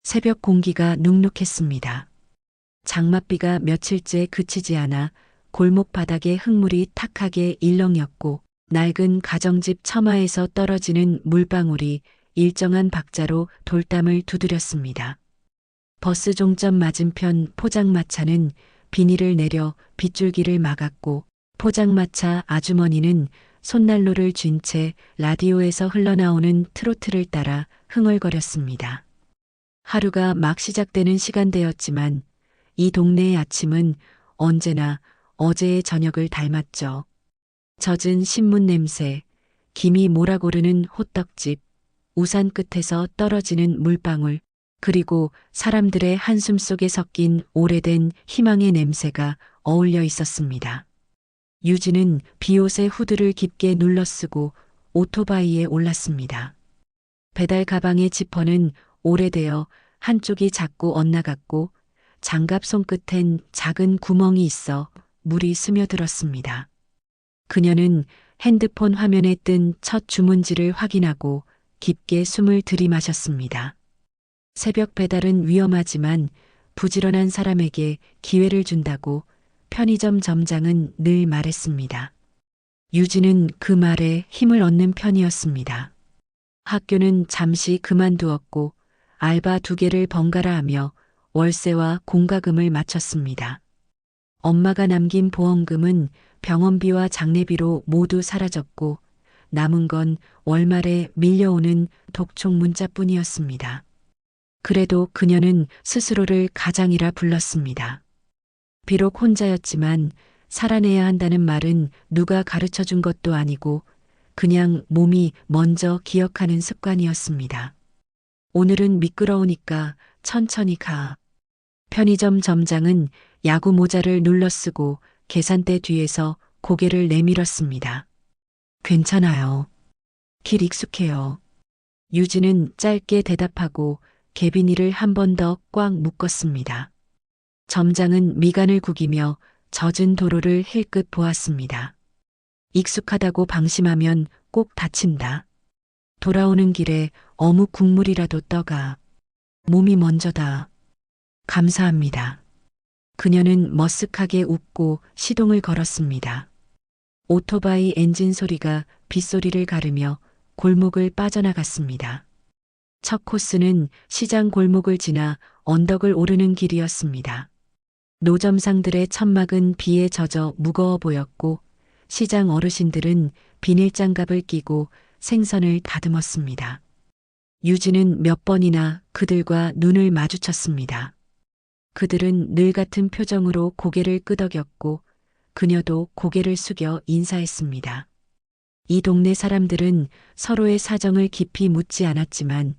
새벽 공기가 눅눅했습니다. 장맛비가 며칠째 그치지 않아 골목 바닥에 흙물이 탁하게 일렁였고 낡은 가정집 처마에서 떨어지는 물방울이 일정한 박자로 돌담을 두드렸습니다. 버스 종점 맞은편 포장마차는 비닐을 내려 빗줄기를 막았고 포장마차 아주머니는 손난로를 쥔 채 라디오에서 흘러나오는 트로트를 따라 흥얼거렸습니다. 하루가 막 시작되는 시간대였지만 이 동네의 아침은 언제나 어제의 저녁을 닮았죠. 젖은 신문 냄새, 김이 몰아고르는 호떡집, 우산 끝에서 떨어지는 물방울, 그리고 사람들의 한숨 속에 섞인 오래된 희망의 냄새가 어울려 있었습니다. 유진은 비옷의 후드를 깊게 눌러쓰고 오토바이에 올랐습니다. 배달 가방의 지퍼는 오래되어 한쪽이 자꾸 엇나갔고 장갑 손끝엔 작은 구멍이 있어 물이 스며들었습니다. 그녀는 핸드폰 화면에 뜬 첫 주문지를 확인하고 깊게 숨을 들이마셨습니다. 새벽 배달은 위험하지만 부지런한 사람에게 기회를 준다고 편의점 점장은 늘 말했습니다. 유진은 그 말에 힘을 얻는 편이었습니다. 학교는 잠시 그만두었고 알바 2개를 번갈아 하며 월세와 공과금을 마쳤습니다. 엄마가 남긴 보험금은 병원비와 장례비로 모두 사라졌고 남은 건 월말에 밀려오는 독촉 문자뿐이었습니다. 그래도 그녀는 스스로를 가장이라 불렀습니다. 비록 혼자였지만 살아내야 한다는 말은 누가 가르쳐 준 것도 아니고 그냥 몸이 먼저 기억하는 습관이었습니다. 오늘은 미끄러우니까 천천히 가. 편의점 점장은 야구 모자를 눌러쓰고 계산대 뒤에서 고개를 내밀었습니다. 괜찮아요. 길 익숙해요. 유진은 짧게 대답하고 개비니를 한 번 더 꽉 묶었습니다. 점장은 미간을 구기며 젖은 도로를 힐끗 보았습니다. 익숙하다고 방심하면 꼭 다친다. 돌아오는 길에 어묵 국물이라도 떠가. 몸이 먼저다. 감사합니다. 그녀는 머쓱하게 웃고 시동을 걸었습니다. 오토바이 엔진 소리가 빗소리를 가르며 골목을 빠져나갔습니다. 첫 코스는 시장 골목을 지나 언덕을 오르는 길이었습니다. 노점상들의 천막은 비에 젖어 무거워 보였고 시장 어르신들은 비닐장갑을 끼고 생선을 다듬었습니다. 유진은 몇 번이나 그들과 눈을 마주쳤습니다. 그들은 늘 같은 표정으로 고개를 끄덕였고 그녀도 고개를 숙여 인사했습니다. 이 동네 사람들은 서로의 사정을 깊이 묻지 않았지만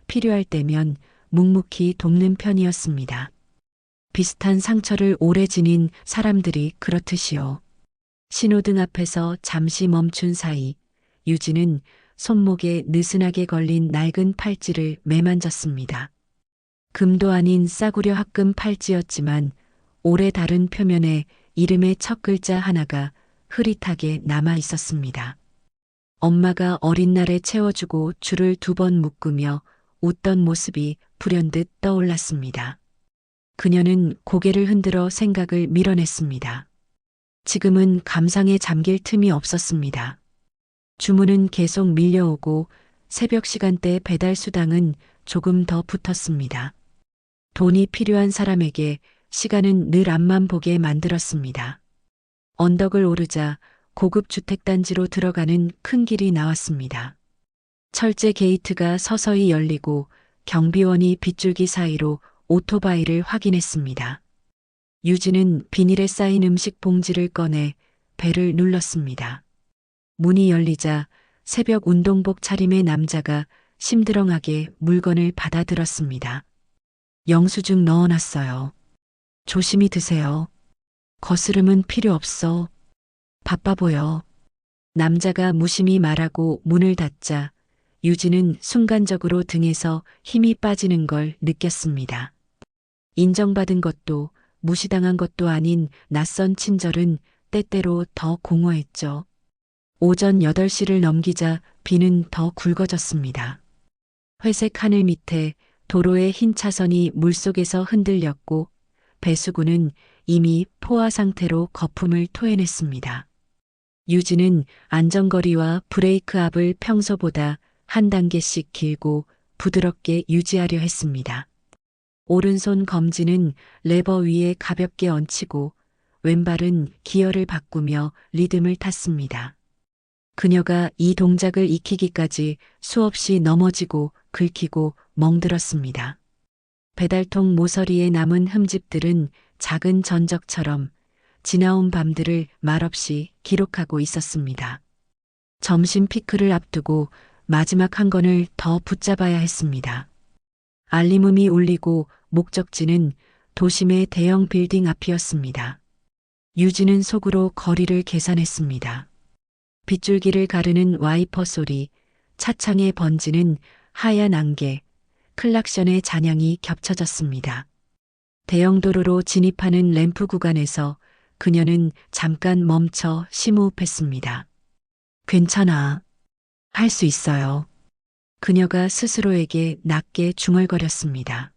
필요할 때면 묵묵히 돕는 편이었습니다. 비슷한 상처를 오래 지닌 사람들이 그렇듯이요. 신호등 앞에서 잠시 멈춘 사이 유진은 손목에 느슨하게 걸린 낡은 팔찌를 매만졌습니다. 금도 아닌 싸구려 합금 팔찌였지만 오래 다른 표면에 이름의 첫 글자 하나가 흐릿하게 남아 있었습니다. 엄마가 어린 날에 채워주고 줄을 2번 묶으며 웃던 모습이 불현듯 떠올랐습니다. 그녀는 고개를 흔들어 생각을 밀어냈습니다. 지금은 감상에 잠길 틈이 없었습니다. 주문은 계속 밀려오고 새벽 시간대 배달 수당은 조금 더 붙었습니다. 돈이 필요한 사람에게 시간은 늘 앞만 보게 만들었습니다. 언덕을 오르자 고급 주택단지로 들어가는 큰 길이 나왔습니다. 철제 게이트가 서서히 열리고 경비원이 빗줄기 사이로 오토바이를 확인했습니다. 유진은 비닐에 쌓인 음식 봉지를 꺼내 배를 눌렀습니다. 문이 열리자 새벽 운동복 차림의 남자가 심드렁하게 물건을 받아들었습니다. 영수증 넣어놨어요. 조심히 드세요. 거스름은 필요 없어. 바빠 보여. 남자가 무심히 말하고 문을 닫자 유진은 순간적으로 등에서 힘이 빠지는 걸 느꼈습니다. 인정받은 것도 무시당한 것도 아닌 낯선 친절은 때때로 더 공허했죠. 오전 8시를 넘기자 비는 더 굵어졌습니다. 회색 하늘 밑에 도로의 흰 차선이 물속에서 흔들렸고 배수구는 이미 포화 상태로 거품을 토해냈습니다. 유진은 안전거리와 브레이크 압을 평소보다 한 단계씩 길고 부드럽게 유지하려 했습니다. 오른손 검지는 레버 위에 가볍게 얹히고 왼발은 기어를 바꾸며 리듬을 탔습니다. 그녀가 이 동작을 익히기까지 수없이 넘어지고 긁히고 멍들었습니다. 배달통 모서리에 남은 흠집들은 작은 전적처럼 지나온 밤들을 말없이 기록하고 있었습니다. 점심 피크를 앞두고 마지막 한 건을 더 붙잡아야 했습니다. 알림음이 울리고 목적지는 도심의 대형 빌딩 앞이었습니다. 유진은 속으로 거리를 계산했습니다. 빗줄기를 가르는 와이퍼 소리, 차창에 번지는 하얀 안개, 클락션의 잔향이 겹쳐졌습니다. 대형 도로로 진입하는 램프 구간에서 그녀는 잠깐 멈춰 심호흡했습니다. 괜찮아. 할 수 있어요. 그녀가 스스로에게 낮게 중얼거렸습니다.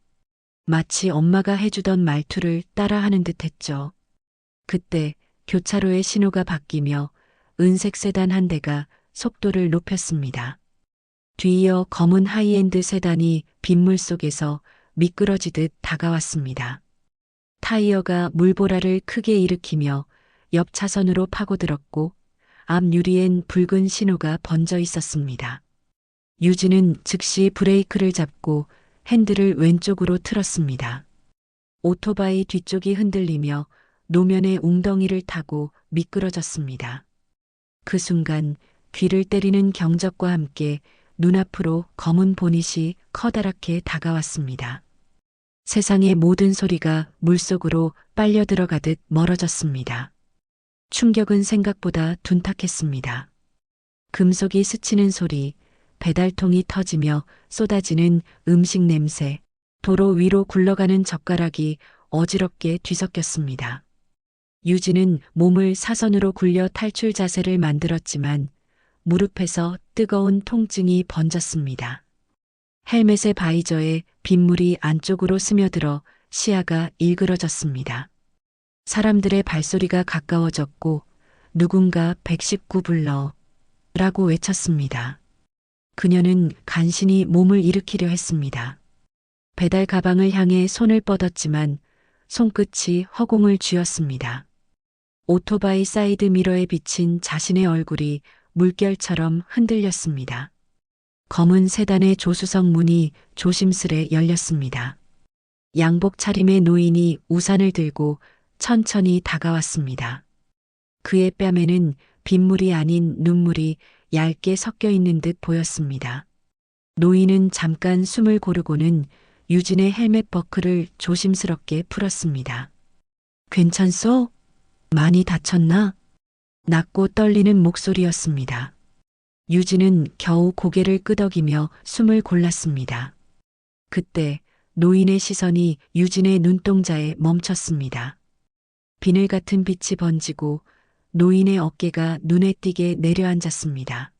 마치 엄마가 해주던 말투를 따라하는 듯 했죠. 그때 교차로의 신호가 바뀌며 은색 세단 한 대가 속도를 높였습니다. 뒤이어 검은 하이엔드 세단이 빗물 속에서 미끄러지듯 다가왔습니다. 타이어가 물보라를 크게 일으키며 옆 차선으로 파고들었고 앞 유리엔 붉은 신호가 번져 있었습니다. 유진은 즉시 브레이크를 잡고 핸들을 왼쪽으로 틀었습니다. 오토바이 뒤쪽이 흔들리며 노면의 웅덩이를 타고 미끄러졌습니다. 그 순간 귀를 때리는 경적과 함께 눈앞으로 검은 보닛이 커다랗게 다가왔습니다. 세상의 모든 소리가 물속으로 빨려 들어가듯 멀어졌습니다. 충격은 생각보다 둔탁했습니다. 금속이 스치는 소리, 배달통이 터지며 쏟아지는 음식 냄새, 도로 위로 굴러가는 젓가락이 어지럽게 뒤섞였습니다. 유진은 몸을 사선으로 굴려 탈출 자세를 만들었지만 무릎에서 뜨거운 통증이 번졌습니다. 헬멧의 바이저에 빗물이 안쪽으로 스며들어 시야가 일그러졌습니다. 사람들의 발소리가 가까워졌고 누군가 119 불러 라고 외쳤습니다. 그녀는 간신히 몸을 일으키려 했습니다. 배달 가방을 향해 손을 뻗었지만 손끝이 허공을 쥐었습니다. 오토바이 사이드 미러에 비친 자신의 얼굴이 물결처럼 흔들렸습니다. 검은 세단의 조수석 문이 조심스레 열렸습니다. 양복 차림의 노인이 우산을 들고 천천히 다가왔습니다. 그의 뺨에는 빗물이 아닌 눈물이 얇게 섞여 있는 듯 보였습니다. 노인은 잠깐 숨을 고르고는 유진의 헬멧 버클을 조심스럽게 풀었습니다. 괜찮소? 많이 다쳤나? 낮고 떨리는 목소리였습니다. 유진은 겨우 고개를 끄덕이며 숨을 골랐습니다. 그때 노인의 시선이 유진의 눈동자에 멈췄습니다. 비늘 같은 빛이 번지고 노인의 어깨가 눈에 띄게 내려앉았습니다.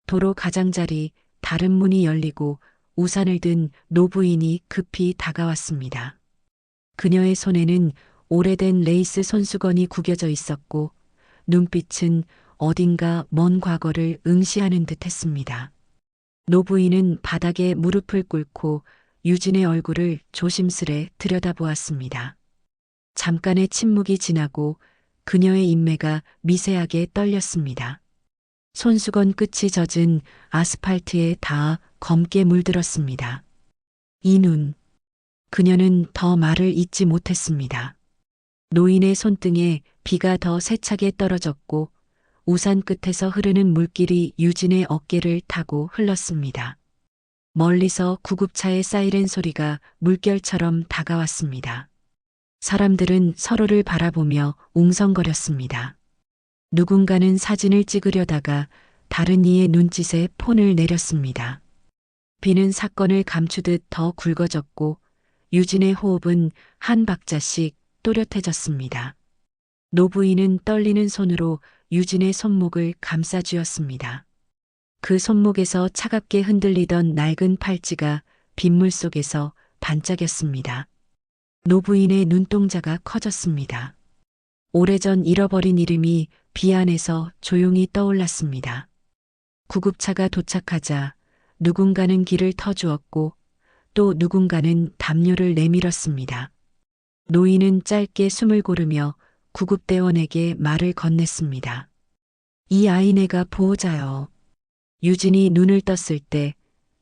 도로 가장자리 다른 문이 열리고 우산을 든 노부인이 급히 다가왔습니다. 그녀의 손에는 오래된 레이스 손수건이 구겨져 있었고 눈빛은 어딘가 먼 과거를 응시하는 듯 했습니다. 노부인은 바닥에 무릎을 꿇고 유진의 얼굴을 조심스레 들여다보았습니다. 잠깐의 침묵이 지나고 그녀의 인매가 미세하게 떨렸습니다. 손수건 끝이 젖은 아스팔트에 닿아 검게 물들었습니다. 이 눈. 그녀는 더 말을 잇지 못했습니다. 노인의 손등에 비가 더 세차게 떨어졌고 우산 끝에서 흐르는 물길이 유진의 어깨를 타고 흘렀습니다. 멀리서 구급차의 사이렌 소리가 물결처럼 다가왔습니다. 사람들은 서로를 바라보며 웅성거렸습니다. 누군가는 사진을 찍으려다가 다른 이의 눈짓에 폰을 내렸습니다. 비는 사건을 감추듯 더 굵어졌고 유진의 호흡은 한 박자씩 또렷해졌습니다. 노부인은 떨리는 손으로 유진의 손목을 감싸 쥐었습니다. 그 손목에서 차갑게 흔들리던 낡은 팔찌가 빗물 속에서 반짝였습니다. 노부인의 눈동자가 커졌습니다. 오래전 잃어버린 이름이 비 안에서 조용히 떠올랐습니다. 구급차가 도착하자 누군가는 길을 터주었고 또 누군가는 담요를 내밀었습니다. 노인은 짧게 숨을 고르며 구급대원에게 말을 건넸습니다. 이 아이네가 보호자요. 유진이 눈을 떴을 때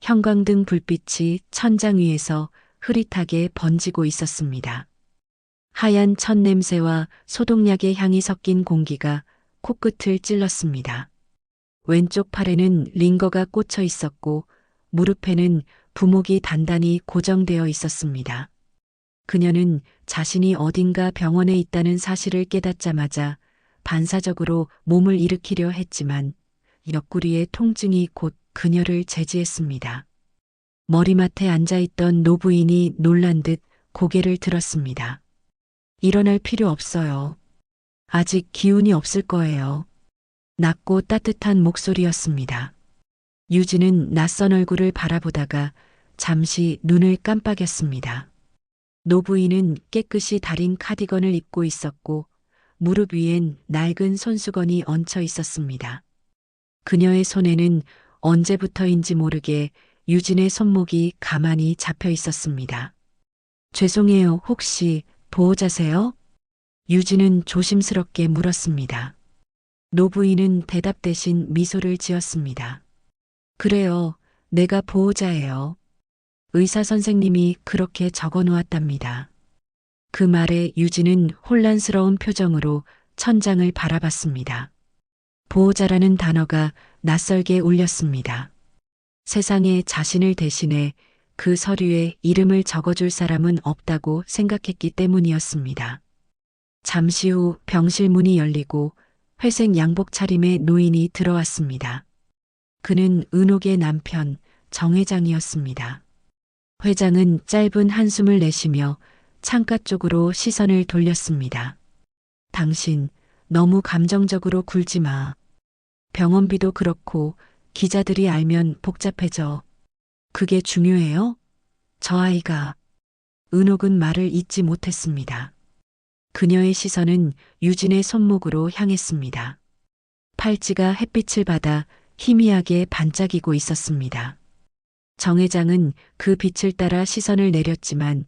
형광등 불빛이 천장 위에서 흐릿하게 번지고 있었습니다. 하얀 첫 냄새와 소독약의 향이 섞인 공기가 코끝을 찔렀습니다. 왼쪽 팔에는 링거가 꽂혀 있었고 무릎에는 부목이 단단히 고정되어 있었습니다. 그녀는 자신이 어딘가 병원에 있다는 사실을 깨닫자마자 반사적으로 몸을 일으키려 했지만 옆구리의 통증이 곧 그녀를 제지했습니다. 머리맡에 앉아있던 노부인이 놀란 듯 고개를 들었습니다. 일어날 필요 없어요. 아직 기운이 없을 거예요. 낮고 따뜻한 목소리였습니다. 유진은 낯선 얼굴을 바라보다가 잠시 눈을 깜빡였습니다. 노부인은 깨끗이 다린 카디건을 입고 있었고 무릎 위엔 낡은 손수건이 얹혀 있었습니다. 그녀의 손에는 언제부터인지 모르게 유진의 손목이 가만히 잡혀 있었습니다. 죄송해요. 혹시 보호자세요? 유진은 조심스럽게 물었습니다. 노부인은 대답 대신 미소를 지었습니다. 그래요. 내가 보호자예요. 의사 선생님이 그렇게 적어 놓았답니다. 그 말에 유진은 혼란스러운 표정으로 천장을 바라봤습니다. 보호자라는 단어가 낯설게 울렸습니다. 세상에 자신을 대신해 그 서류에 이름을 적어줄 사람은 없다고 생각했기 때문이었습니다. 잠시 후 병실 문이 열리고 회색 양복 차림의 노인이 들어왔습니다. 그는 은옥의 남편 정 회장이었습니다. 회장은 짧은 한숨을 내쉬며 창가 쪽으로 시선을 돌렸습니다. 당신 너무 감정적으로 굴지 마. 병원비도 그렇고 기자들이 알면 복잡해져. 그게 중요해요? 저 아이가. 은옥은 말을 잇지 못했습니다. 그녀의 시선은 유진의 손목으로 향했습니다. 팔찌가 햇빛을 받아 희미하게 반짝이고 있었습니다. 정 회장은 그 빛을 따라 시선을 내렸지만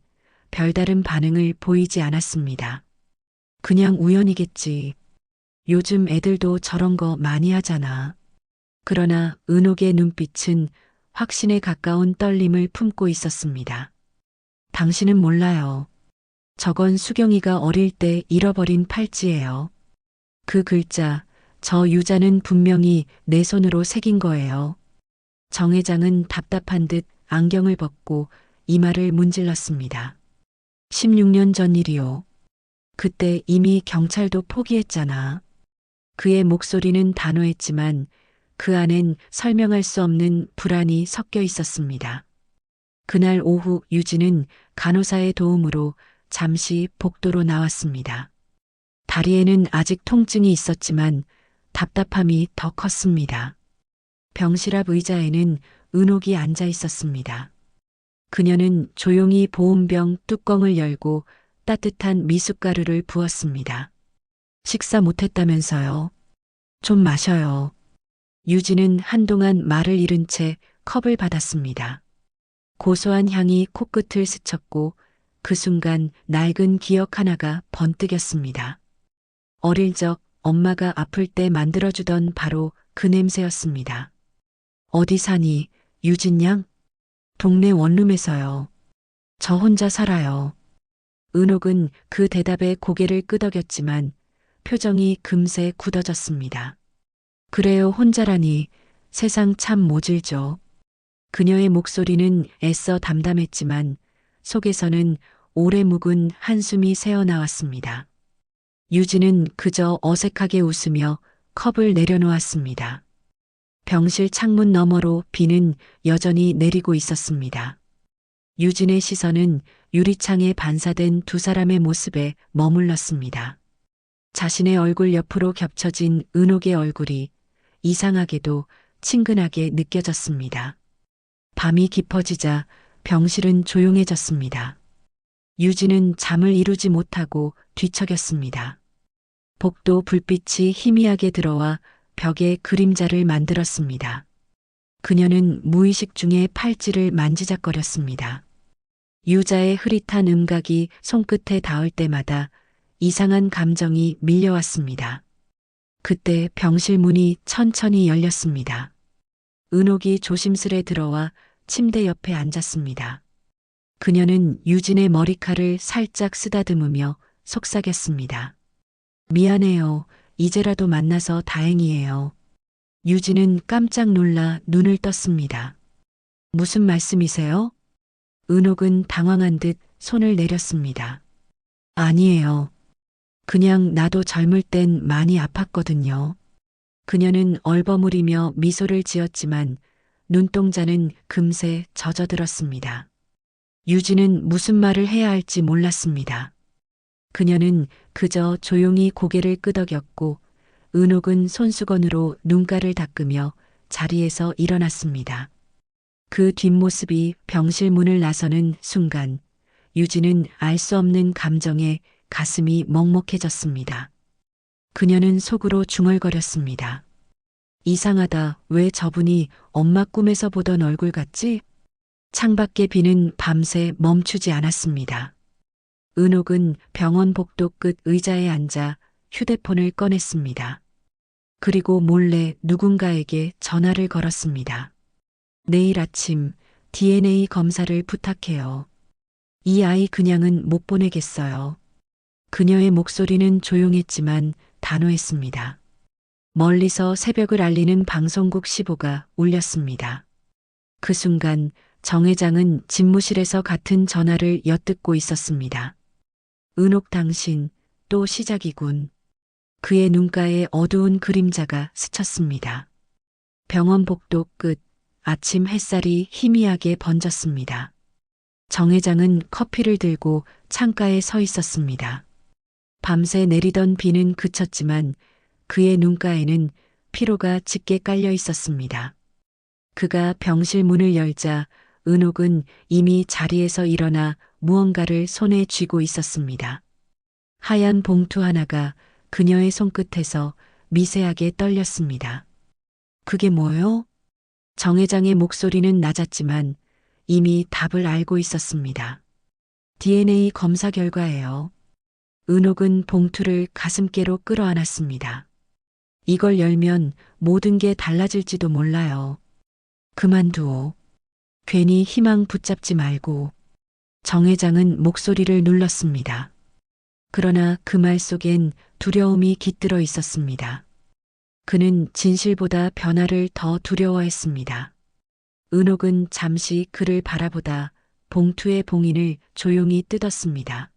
별다른 반응을 보이지 않았습니다. 그냥 우연이겠지. 요즘 애들도 저런 거 많이 하잖아. 그러나 은옥의 눈빛은 확신에 가까운 떨림을 품고 있었습니다. 당신은 몰라요. 저건 수경이가 어릴 때 잃어버린 팔찌예요. 그 글자, 저 유자는 분명히 내 손으로 새긴 거예요. 정 회장은 답답한 듯 안경을 벗고 이마를 문질렀습니다. 16년 전 일이요. 그때 이미 경찰도 포기했잖아. 그의 목소리는 단호했지만 그 안엔 설명할 수 없는 불안이 섞여 있었습니다. 그날 오후 유진은 간호사의 도움으로 잠시 복도로 나왔습니다. 다리에는 아직 통증이 있었지만 답답함이 더 컸습니다. 병실 앞 의자에는 은옥이 앉아 있었습니다. 그녀는 조용히 보온병 뚜껑을 열고 따뜻한 미숫가루를 부었습니다. 식사 못했다면서요. 좀 마셔요. 유진은 한동안 말을 잃은 채 컵을 받았습니다. 고소한 향이 코끝을 스쳤고 그 순간 낡은 기억 하나가 번뜩였습니다. 어릴 적 엄마가 아플 때 만들어주던 바로 그 냄새였습니다. 어디 사니, 유진 양? 동네 원룸에서요. 저 혼자 살아요. 은옥은 그 대답에 고개를 끄덕였지만 표정이 금세 굳어졌습니다. 그래요, 혼자라니. 세상 참 모질죠. 그녀의 목소리는 애써 담담했지만 속에서는 오래 묵은 한숨이 새어나왔습니다. 유진은 그저 어색하게 웃으며 컵을 내려놓았습니다. 병실 창문 너머로 비는 여전히 내리고 있었습니다. 유진의 시선은 유리창에 반사된 두 사람의 모습에 머물렀습니다. 자신의 얼굴 옆으로 겹쳐진 은옥의 얼굴이 이상하게도 친근하게 느껴졌습니다. 밤이 깊어지자 병실은 조용해졌습니다. 유진은 잠을 이루지 못하고 뒤척였습니다. 복도 불빛이 희미하게 들어와 벽에 그림자를 만들었습니다. 그녀는 무의식 중에 팔찌를 만지작거렸습니다. 유자의 흐릿한 음각이 손끝에 닿을 때마다 이상한 감정이 밀려왔습니다. 그때 병실 문이 천천히 열렸습니다. 은옥이 조심스레 들어와 침대 옆에 앉았습니다. 그녀는 유진의 머리칼을 살짝 쓰다듬으며 속삭였습니다. 미안해요. 이제라도 만나서 다행이에요. 유진은 깜짝 놀라 눈을 떴습니다. 무슨 말씀이세요? 은옥은 당황한 듯 손을 내렸습니다. 아니에요. 그냥 나도 젊을 땐 많이 아팠거든요. 그녀는 얼버무리며 미소를 지었지만 눈동자는 금세 젖어들었습니다. 유진은 무슨 말을 해야 할지 몰랐습니다. 그녀는 그저 조용히 고개를 끄덕였고 은옥은 손수건으로 눈가를 닦으며 자리에서 일어났습니다. 그 뒷모습이 병실 문을 나서는 순간 유진은 알 수 없는 감정에 가슴이 먹먹해졌습니다. 그녀는 속으로 중얼거렸습니다. 이상하다. 왜 저분이 엄마 꿈에서 보던 얼굴 같지? 창밖의 비는 밤새 멈추지 않았습니다. 은옥은 병원 복도 끝 의자에 앉아 휴대폰을 꺼냈습니다. 그리고 몰래 누군가에게 전화를 걸었습니다. 내일 아침 DNA 검사를 부탁해요. 이 아이 그냥은 못 보내겠어요. 그녀의 목소리는 조용했지만 단호했습니다. 멀리서 새벽을 알리는 방송국 15가 울렸습니다. 그 순간 정 회장은 집무실에서 같은 전화를 엿듣고 있었습니다. 은옥 당신 또 시작이군. 그의 눈가에 어두운 그림자가 스쳤습니다. 병원 복도 끝 아침 햇살이 희미하게 번졌습니다. 정 회장은 커피를 들고 창가에 서 있었습니다. 밤새 내리던 비는 그쳤지만 그의 눈가에는 피로가 짙게 깔려 있었습니다. 그가 병실 문을 열자 은옥은 이미 자리에서 일어나 무언가를 손에 쥐고 있었습니다. 하얀 봉투 하나가 그녀의 손끝에서 미세하게 떨렸습니다. 그게 뭐요? 정 회장의 목소리는 낮았지만 이미 답을 알고 있었습니다. DNA 검사 결과예요. 은옥은 봉투를 가슴께로 끌어안았습니다. 이걸 열면 모든 게 달라질지도 몰라요. 그만두어. 괜히 희망 붙잡지 말고. 정 회장은 목소리를 눌렀습니다. 그러나 그 말 속엔 두려움이 깃들어 있었습니다. 그는 진실보다 변화를 더 두려워했습니다. 은옥은 잠시 그를 바라보다 봉투의 봉인을 조용히 뜯었습니다.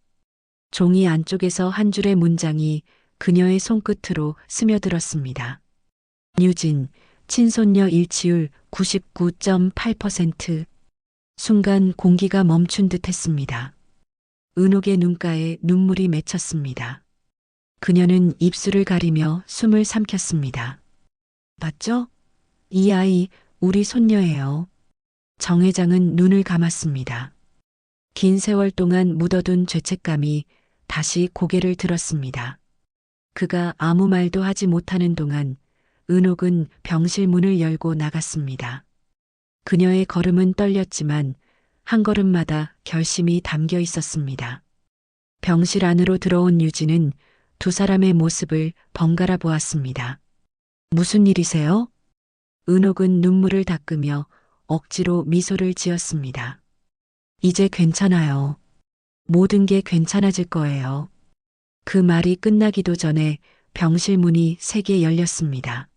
종이 안쪽에서 한 줄의 문장이 그녀의 손끝으로 스며들었습니다. 유진, 친손녀 일치율 99.8%. 순간 공기가 멈춘 듯 했습니다. 은옥의 눈가에 눈물이 맺혔습니다. 그녀는 입술을 가리며 숨을 삼켰습니다. 맞죠? 이 아이 우리 손녀예요. 정 회장은 눈을 감았습니다. 긴 세월 동안 묻어둔 죄책감이 다시 고개를 들었습니다. 그가 아무 말도 하지 못하는 동안 은옥은 병실 문을 열고 나갔습니다. 그녀의 걸음은 떨렸지만 한 걸음마다 결심이 담겨 있었습니다. 병실 안으로 들어온 유진은 두 사람의 모습을 번갈아 보았습니다. 무슨 일이세요? 은옥은 눈물을 닦으며 억지로 미소를 지었습니다. 이제 괜찮아요. 모든 게 괜찮아질 거예요. 그 말이 끝나기도 전에 병실 문이 세게 열렸습니다.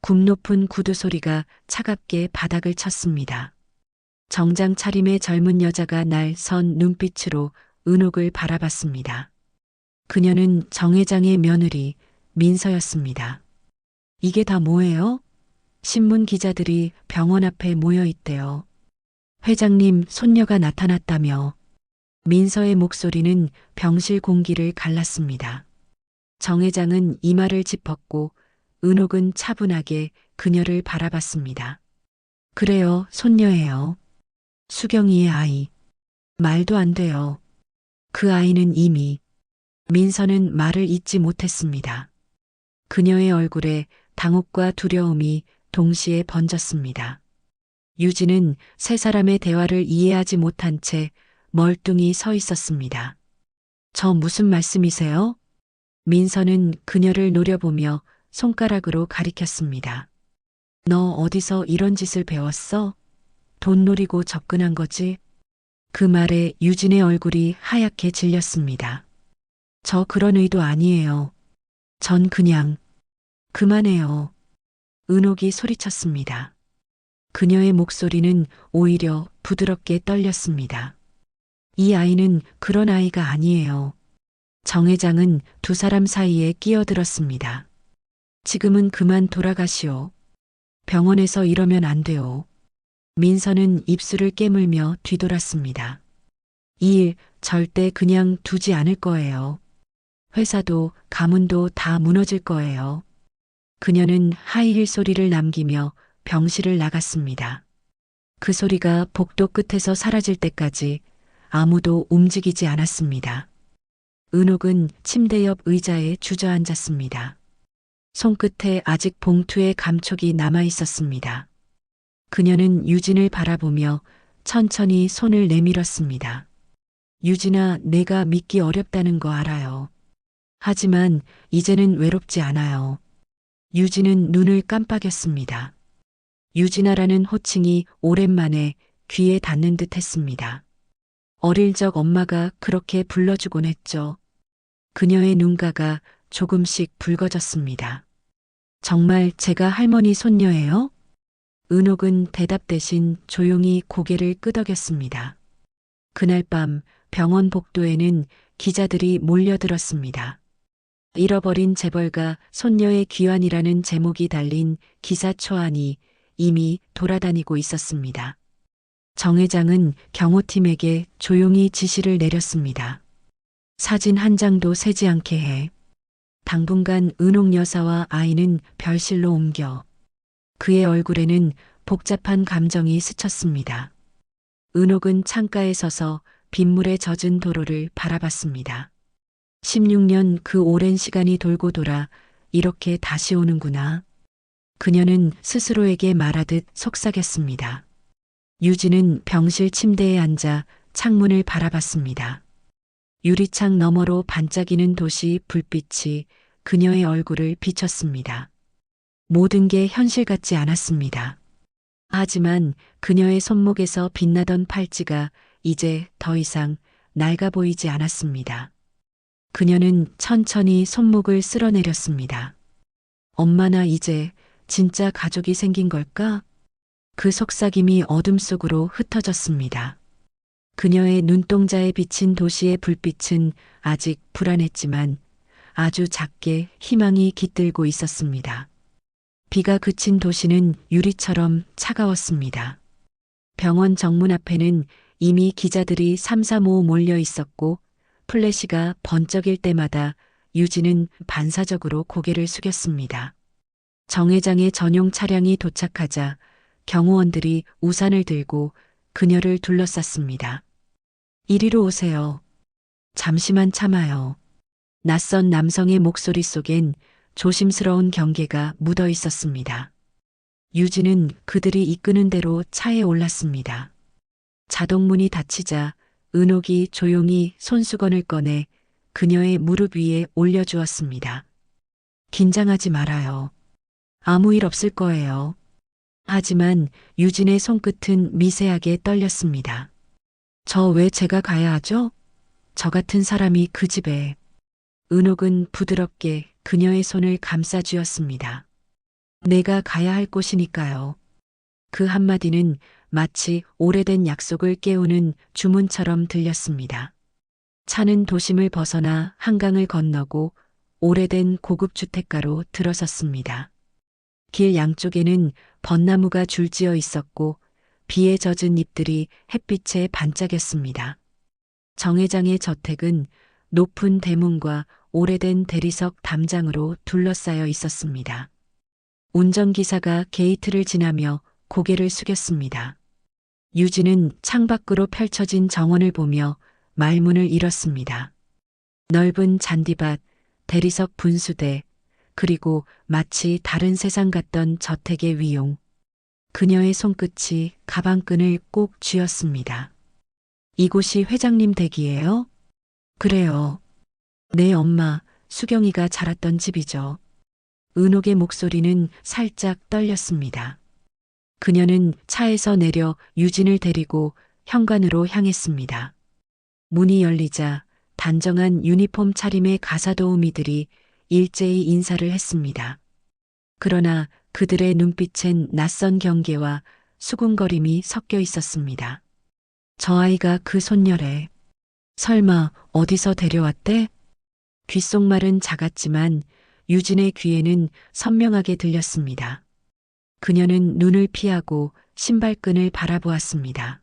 굽 높은 구두 소리가 차갑게 바닥을 쳤습니다. 정장 차림의 젊은 여자가 날 선 눈빛으로 은옥을 바라봤습니다. 그녀는 정 회장의 며느리 민서였습니다. 이게 다 뭐예요? 신문 기자들이 병원 앞에 모여 있대요. 회장님 손녀가 나타났다며. 민서의 목소리는 병실 공기를 갈랐습니다. 정 회장은 이마를 짚었고 은옥은 차분하게 그녀를 바라봤습니다. 그래요, 손녀예요. 수경이의 아이. 말도 안 돼요. 그 아이는 이미. 민서는 말을 잇지 못했습니다. 그녀의 얼굴에 당혹과 두려움이 동시에 번졌습니다. 유진은 세 사람의 대화를 이해하지 못한 채 멀뚱히 서 있었습니다. 저 무슨 말씀이세요? 민서는 그녀를 노려보며 손가락으로 가리켰습니다. 너 어디서 이런 짓을 배웠어? 돈 노리고 접근한 거지? 그 말에 유진의 얼굴이 하얗게 질렸습니다. 저 그런 의도 아니에요. 전 그냥. 그만해요. 은옥이 소리쳤습니다. 그녀의 목소리는 오히려 부드럽게 떨렸습니다. 이 아이는 그런 아이가 아니에요. 정 회장은 두 사람 사이에 끼어들었습니다. 지금은 그만 돌아가시오. 병원에서 이러면 안 돼요. 민서는 입술을 깨물며 뒤돌았습니다. 이 일 절대 그냥 두지 않을 거예요. 회사도 가문도 다 무너질 거예요. 그녀는 하이힐 소리를 남기며 병실을 나갔습니다. 그 소리가 복도 끝에서 사라질 때까지 아무도 움직이지 않았습니다. 은옥은 침대 옆 의자에 주저앉았습니다. 손끝에 아직 봉투의 감촉이 남아 있었습니다. 그녀는 유진을 바라보며 천천히 손을 내밀었습니다. 유진아, 내가 믿기 어렵다는 거 알아요. 하지만 이제는 외롭지 않아요. 유진은 눈을 깜빡였습니다. 유진아라는 호칭이 오랜만에 귀에 닿는 듯 했습니다. 어릴 적 엄마가 그렇게 불러주곤 했죠. 그녀의 눈가가 조금씩 붉어졌습니다. 정말 제가 할머니 손녀예요? 은옥은 대답 대신 조용히 고개를 끄덕였습니다. 그날 밤 병원 복도에는 기자들이 몰려들었습니다. 잃어버린 재벌가 손녀의 귀환이라는 제목이 달린 기사 초안이 이미 돌아다니고 있었습니다. 정 회장은 경호팀에게 조용히 지시를 내렸습니다. 사진 한 장도 새지 않게 해. 당분간 은옥 여사와 아이는 별실로 옮겨. 그의 얼굴에는 복잡한 감정이 스쳤습니다. 은옥은 창가에 서서 빗물에 젖은 도로를 바라봤습니다. 16년 그 오랜 시간이 돌고 돌아 이렇게 다시 오는구나. 그녀는 스스로에게 말하듯 속삭였습니다. 유진은 병실 침대에 앉아 창문을 바라봤습니다. 유리창 너머로 반짝이는 도시 불빛이 그녀의 얼굴을 비췄습니다. 모든 게 현실 같지 않았습니다. 하지만 그녀의 손목에서 빛나던 팔찌가 이제 더 이상 낡아 보이지 않았습니다. 그녀는 천천히 손목을 쓸어내렸습니다. 엄마나 이제 진짜 가족이 생긴 걸까? 그 속삭임이 어둠 속으로 흩어졌습니다. 그녀의 눈동자에 비친 도시의 불빛은 아직 불안했지만 아주 작게 희망이 깃들고 있었습니다. 비가 그친 도시는 유리처럼 차가웠습니다. 병원 정문 앞에는 이미 기자들이 삼삼오오 몰려 있었고 플래시가 번쩍일 때마다 유진은 반사적으로 고개를 숙였습니다. 정 회장의 전용 차량이 도착하자 경호원들이 우산을 들고 그녀를 둘러쌌습니다. 이리로 오세요. 잠시만 참아요. 낯선 남성의 목소리 속엔 조심스러운 경계가 묻어 있었습니다. 유진은 그들이 이끄는 대로 차에 올랐습니다. 자동문이 닫히자 은옥이 조용히 손수건을 꺼내 그녀의 무릎 위에 올려주었습니다. 긴장하지 말아요. 아무 일 없을 거예요. 하지만 유진의 손끝은 미세하게 떨렸습니다. 저 왜 제가 가야 하죠? 저 같은 사람이 그 집에. 은옥은 부드럽게 그녀의 손을 감싸주었습니다. 내가 가야 할 곳이니까요. 그 한마디는 마치 오래된 약속을 깨우는 주문처럼 들렸습니다. 차는 도심을 벗어나 한강을 건너고 오래된 고급 주택가로 들어섰습니다. 길 양쪽에는 벚나무가 줄지어 있었고 비에 젖은 잎들이 햇빛에 반짝였습니다. 정 회장의 저택은 높은 대문과 오래된 대리석 담장으로 둘러싸여 있었습니다. 운전기사가 게이트를 지나며 고개를 숙였습니다. 유진은 창밖으로 펼쳐진 정원을 보며 말문을 잃었습니다. 넓은 잔디밭, 대리석 분수대, 그리고 마치 다른 세상 같던 저택의 위용. 그녀의 손끝이 가방끈을 꼭 쥐었습니다. 이곳이 회장님 댁이에요? 그래요. 내 엄마, 수경이가 자랐던 집이죠. 은옥의 목소리는 살짝 떨렸습니다. 그녀는 차에서 내려 유진을 데리고 현관으로 향했습니다. 문이 열리자 단정한 유니폼 차림의 가사도우미들이 일제히 인사를 했습니다. 그러나 그들의 눈빛엔 낯선 경계와 수군거림이 섞여 있었습니다. 저 아이가 그 손녀래. 설마 어디서 데려왔대? 귓속말은 작았지만 유진의 귀에는 선명하게 들렸습니다. 그녀는 눈을 피하고 신발끈을 바라보았습니다.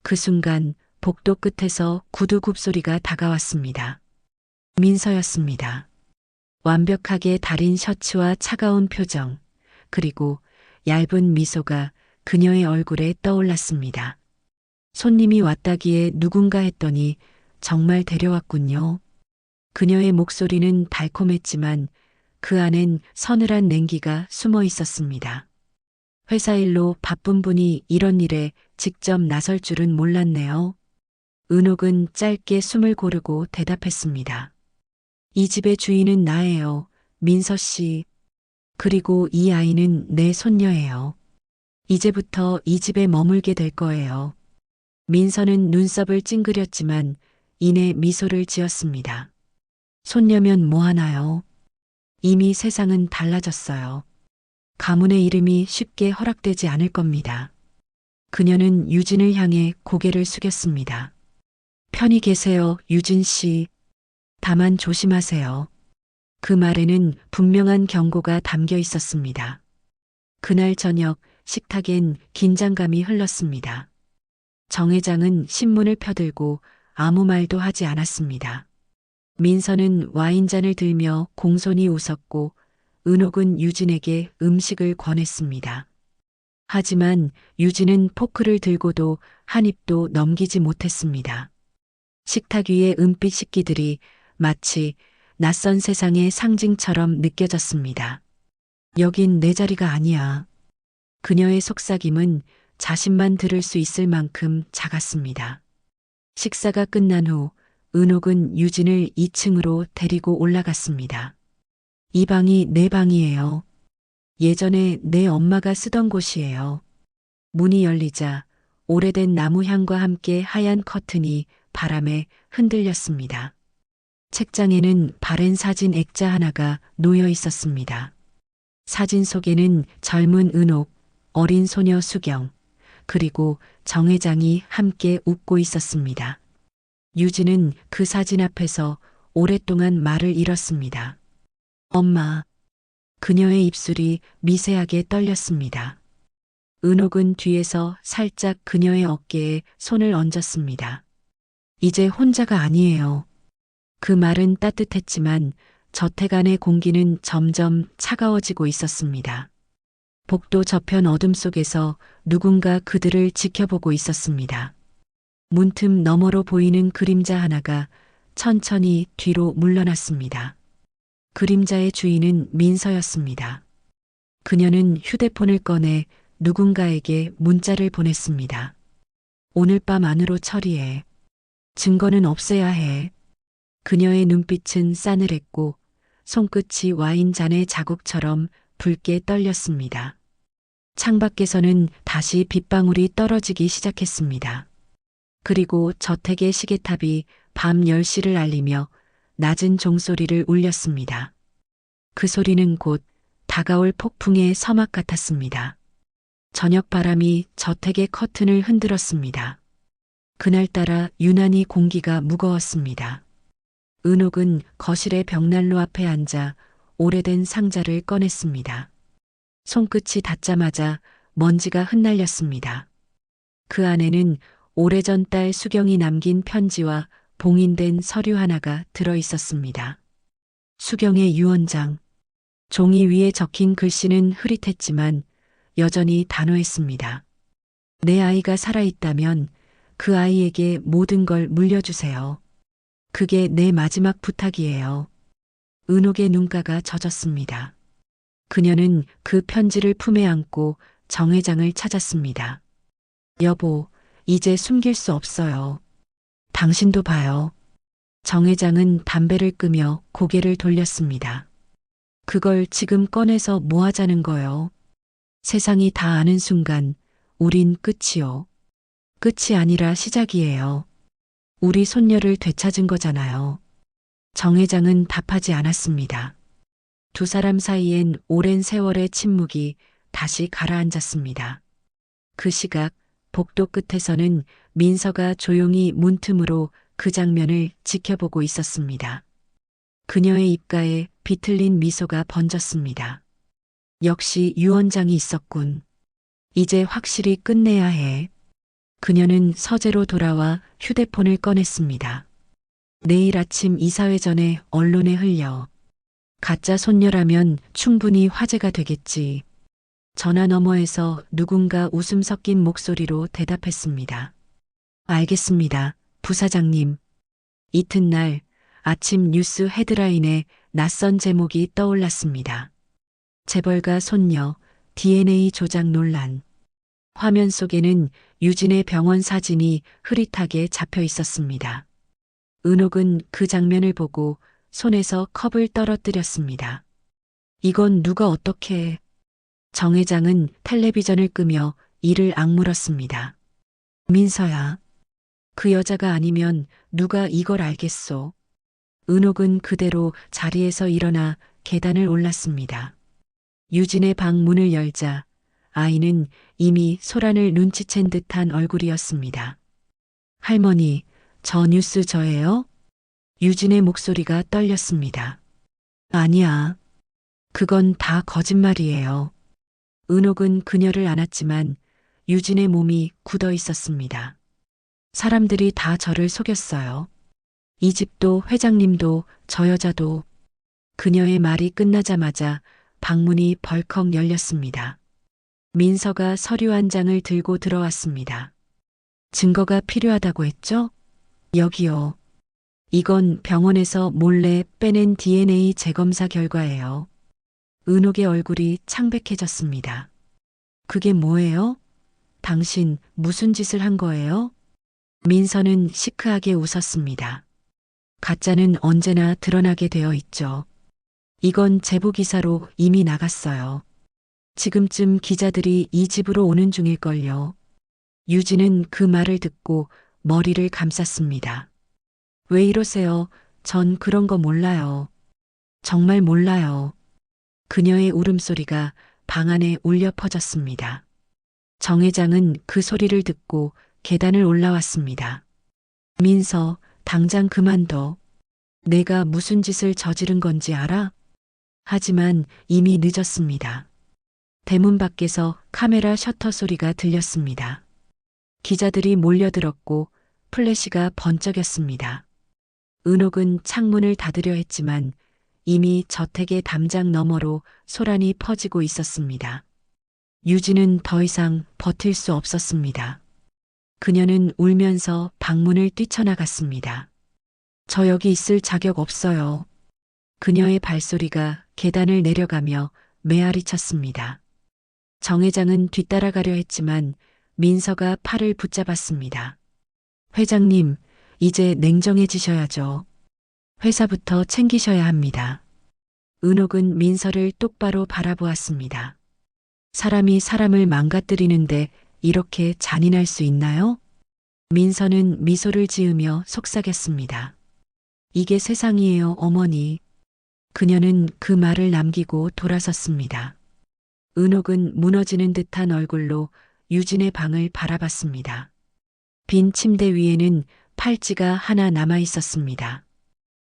그 순간 복도 끝에서 구두 굽소리가 다가왔습니다. 민서였습니다. 완벽하게 다린 셔츠와 차가운 표정, 그리고 얇은 미소가 그녀의 얼굴에 떠올랐습니다. 손님이 왔다기에 누군가 했더니 정말 데려왔군요. 그녀의 목소리는 달콤했지만 그 안엔 서늘한 냉기가 숨어 있었습니다. 회사 일로 바쁜 분이 이런 일에 직접 나설 줄은 몰랐네요. 은옥은 짧게 숨을 고르고 대답했습니다. 이 집의 주인은 나예요. 민서 씨. 그리고 이 아이는 내 손녀예요. 이제부터 이 집에 머물게 될 거예요. 민서는 눈썹을 찡그렸지만 이내 미소를 지었습니다. 손녀면 뭐하나요? 이미 세상은 달라졌어요. 가문의 이름이 쉽게 허락되지 않을 겁니다. 그녀는 유진을 향해 고개를 숙였습니다. 편히 계세요, 유진 씨. 다만 조심하세요. 그 말에는 분명한 경고가 담겨 있었습니다. 그날 저녁 식탁엔 긴장감이 흘렀습니다. 정 회장은 신문을 펴들고 아무 말도 하지 않았습니다. 민서는 와인잔을 들며 공손히 웃었고 은옥은 유진에게 음식을 권했습니다. 하지만 유진은 포크를 들고도 한 입도 넘기지 못했습니다. 식탁 위의 은빛 식기들이 마치 낯선 세상의 상징처럼 느껴졌습니다. 여긴 내 자리가 아니야. 그녀의 속삭임은 자신만 들을 수 있을 만큼 작았습니다. 식사가 끝난 후 은옥은 유진을 2층으로 데리고 올라갔습니다. 이 방이 내 방이에요. 예전에 내 엄마가 쓰던 곳이에요. 문이 열리자 오래된 나무향과 함께 하얀 커튼이 바람에 흔들렸습니다. 책장에는 바랜 사진 액자 하나가 놓여 있었습니다. 사진 속에는 젊은 은옥, 어린 소녀 수경, 그리고 정 회장이 함께 웃고 있었습니다. 유진은 그 사진 앞에서 오랫동안 말을 잃었습니다. 엄마. 그녀의 입술이 미세하게 떨렸습니다. 은옥은 뒤에서 살짝 그녀의 어깨에 손을 얹었습니다. 이제 혼자가 아니에요. 그 말은 따뜻했지만 저택 안의 공기는 점점 차가워지고 있었습니다. 복도 저편 어둠 속에서 누군가 그들을 지켜보고 있었습니다. 문틈 너머로 보이는 그림자 하나가 천천히 뒤로 물러났습니다. 그림자의 주인은 민서였습니다. 그녀는 휴대폰을 꺼내 누군가에게 문자를 보냈습니다. 오늘 밤 안으로 처리해. 증거는 없애야 해. 그녀의 눈빛은 싸늘했고 손끝이 와인잔의 자국처럼 붉게 떨렸습니다. 창밖에서는 다시 빗방울이 떨어지기 시작했습니다. 그리고 저택의 시계탑이 밤 10시를 알리며 낮은 종소리를 울렸습니다. 그 소리는 곧 다가올 폭풍의 서막 같았습니다. 저녁 바람이 저택의 커튼을 흔들었습니다. 그날따라 유난히 공기가 무거웠습니다. 은옥은 거실의 벽난로 앞에 앉아 오래된 상자를 꺼냈습니다. 손끝이 닿자마자 먼지가 흩날렸습니다. 그 안에는 오래전 딸 수경이 남긴 편지와 봉인된 서류 하나가 들어 있었습니다. 수경의 유언장. 종이 위에 적힌 글씨는 흐릿했지만 여전히 단호했습니다. 내 아이가 살아있다면 그 아이에게 모든 걸 물려주세요. 그게 내 마지막 부탁이에요. 은옥의 눈가가 젖었습니다. 그녀는 그 편지를 품에 안고 정 회장을 찾았습니다. 여보, 이제 숨길 수 없어요. 당신도 봐요. 정 회장은 담배를 끄며 고개를 돌렸습니다. 그걸 지금 꺼내서 뭐 하자는 거요? 세상이 다 아는 순간 우린 끝이요. 끝이 아니라 시작이에요. 우리 손녀를 되찾은 거잖아요. 정 회장은 답하지 않았습니다. 두 사람 사이엔 오랜 세월의 침묵이 다시 가라앉았습니다. 그 시각 복도 끝에서는 민서가 조용히 문틈으로 그 장면을 지켜보고 있었습니다. 그녀의 입가에 비틀린 미소가 번졌습니다. 역시 유 원장이 있었군. 이제 확실히 끝내야 해. 그녀는 서재로 돌아와 휴대폰을 꺼냈습니다. 내일 아침 이사회 전에 언론에 흘려. 가짜 손녀라면 충분히 화제가 되겠지. 전화 너머에서 누군가 웃음 섞인 목소리로 대답했습니다. 알겠습니다, 부사장님. 이튿날 아침 뉴스 헤드라인에 낯선 제목이 떠올랐습니다. 재벌가 손녀 DNA 조작 논란. 화면 속에는 유진의 병원 사진이 흐릿하게 잡혀 있었습니다. 은옥은 그 장면을 보고 손에서 컵을 떨어뜨렸습니다. 이건 누가 어떻게 해? 정 회장은 텔레비전을 끄며 이를 악물었습니다. 민서야. 그 여자가 아니면 누가 이걸 알겠소? 은옥은 그대로 자리에서 일어나 계단을 올랐습니다. 유진의 방 문을 열자 아이는 이미 소란을 눈치챈 듯한 얼굴이었습니다. 할머니, 저 뉴스 저예요? 유진의 목소리가 떨렸습니다. 아니야. 그건 다 거짓말이에요. 은옥은 그녀를 안았지만 유진의 몸이 굳어 있었습니다. 사람들이 다 저를 속였어요. 이 집도 회장님도 저 여자도. 그녀의 말이 끝나자마자 방문이 벌컥 열렸습니다. 민서가 서류 한 장을 들고 들어왔습니다. 증거가 필요하다고 했죠? 여기요. 이건 병원에서 몰래 빼낸 DNA 재검사 결과예요. 은옥의 얼굴이 창백해졌습니다. 그게 뭐예요? 당신 무슨 짓을 한 거예요? 민서는 시크하게 웃었습니다. 가짜는 언제나 드러나게 되어 있죠. 이건 제보 기사로 이미 나갔어요. 지금쯤 기자들이 이 집으로 오는 중일걸요. 유진은 그 말을 듣고 머리를 감쌌습니다. 왜 이러세요? 전 그런 거 몰라요. 정말 몰라요. 그녀의 울음소리가 방 안에 울려 퍼졌습니다. 정 회장은 그 소리를 듣고 계단을 올라왔습니다. 민서, 당장 그만둬. 내가 무슨 짓을 저지른 건지 알아? 하지만 이미 늦었습니다. 대문 밖에서 카메라 셔터 소리가 들렸습니다. 기자들이 몰려들었고 플래시가 번쩍였습니다. 은옥은 창문을 닫으려 했지만 이미 저택의 담장 너머로 소란이 퍼지고 있었습니다. 유진은 더 이상 버틸 수 없었습니다. 그녀는 울면서 방문을 뛰쳐나갔습니다. 저 여기 있을 자격 없어요. 그녀의 발소리가 계단을 내려가며 메아리 쳤습니다. 정 회장은 뒤따라가려 했지만 민서가 팔을 붙잡았습니다. 회장님, 이제 냉정해지셔야죠. 회사부터 챙기셔야 합니다. 은옥은 민서를 똑바로 바라보았습니다. 사람이 사람을 망가뜨리는데 이렇게 잔인할 수 있나요? 민서는 미소를 지으며 속삭였습니다. 이게 세상이에요, 어머니. 그녀는 그 말을 남기고 돌아섰습니다. 은옥은 무너지는 듯한 얼굴로 유진의 방을 바라봤습니다. 빈 침대 위에는 팔찌가 하나 남아 있었습니다.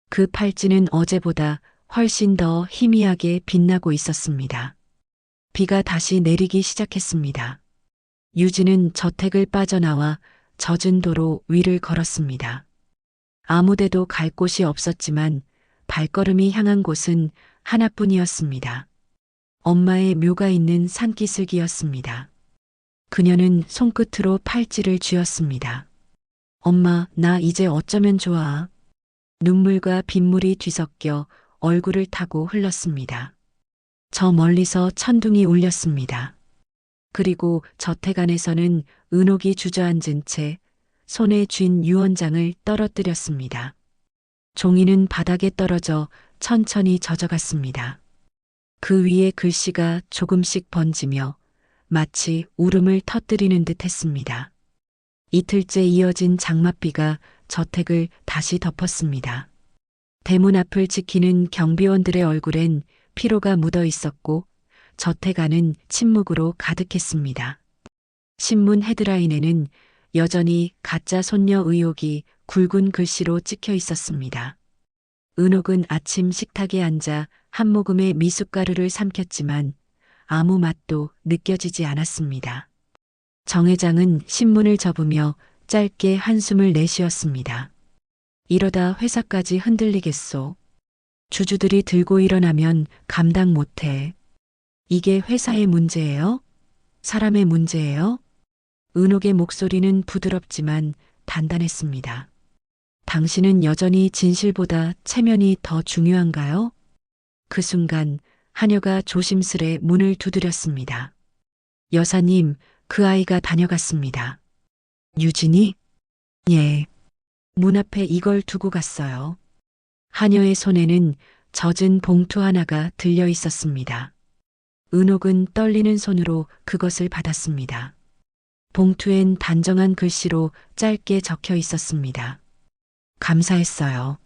그 팔찌는 어제보다 훨씬 더 희미하게 빛나고 있었습니다. 비가 다시 내리기 시작했습니다. 유진은 저택을 빠져나와 젖은 도로 위를 걸었습니다. 아무데도 갈 곳이 없었지만 발걸음이 향한 곳은 하나뿐이었습니다. 엄마의 묘가 있는 산기슭이었습니다. 그녀는 손끝으로 팔찌를 쥐었습니다. 엄마, 나 이제 어쩌면 좋아. 눈물과 빗물이 뒤섞여 얼굴을 타고 흘렀습니다. 저 멀리서 천둥이 울렸습니다. 그리고 저택 안에서는 은옥이 주저앉은 채 손에 쥔 유언장을 떨어뜨렸습니다. 종이는 바닥에 떨어져 천천히 젖어갔습니다. 그 위에 글씨가 조금씩 번지며 마치 울음을 터뜨리는 듯 했습니다. 이틀째 이어진 장맛비가 저택을 다시 덮었습니다. 대문 앞을 지키는 경비원들의 얼굴엔 피로가 묻어 있었고 저택 안은 침묵으로 가득했습니다. 신문 헤드라인에는 여전히 가짜 손녀 의혹이 굵은 글씨로 찍혀 있었습니다. 은옥은 아침 식탁에 앉아 한 모금의 미숫가루를 삼켰지만 아무 맛도 느껴지지 않았습니다. 정 회장은 신문을 접으며 짧게 한숨을 내쉬었습니다. 이러다 회사까지 흔들리겠소. 주주들이 들고 일어나면 감당 못해. 이게 회사의 문제예요? 사람의 문제예요? 은옥의 목소리는 부드럽지만 단단했습니다. 당신은 여전히 진실보다 체면이 더 중요한가요? 그 순간 하녀가 조심스레 문을 두드렸습니다. 여사님, 그 아이가 다녀갔습니다. 유진이? 예. 문 앞에 이걸 두고 갔어요. 하녀의 손에는 젖은 봉투 하나가 들려 있었습니다. 은옥은 떨리는 손으로 그것을 받았습니다. 봉투엔 단정한 글씨로 짧게 적혀 있었습니다. 감사했어요.